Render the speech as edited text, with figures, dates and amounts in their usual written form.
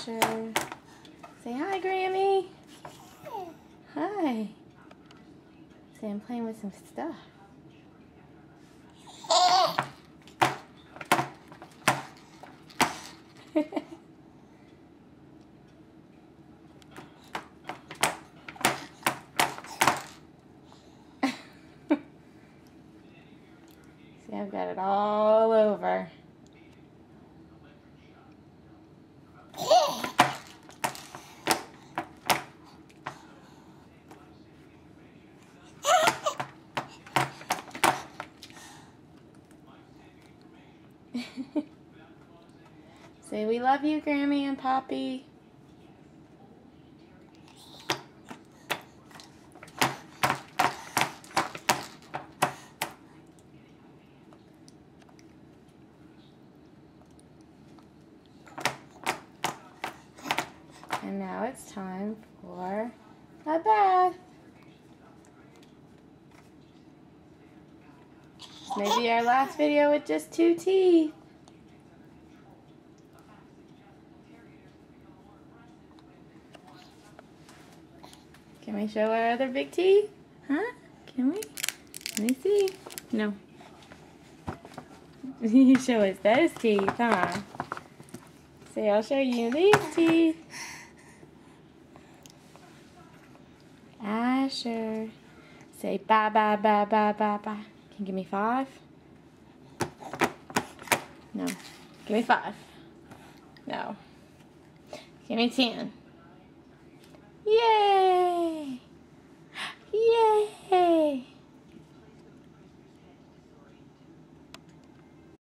Asher. Say hi, Grammy. Hi. Say I'm playing with some stuff. See, I've got it all over. Say we love you, Grammy and Poppy. And now it's time for a bath. Maybe our last video with just 2 teeth. Can we show our other big teeth? Huh? Can we? Let me see. No. You show us those teeth, huh? Say, I'll show you these teeth. Asher. Say, bye, bye, bye, bye, bye, bye. Can you give me 5? No. Give me 5. No. Give me 10. Yay!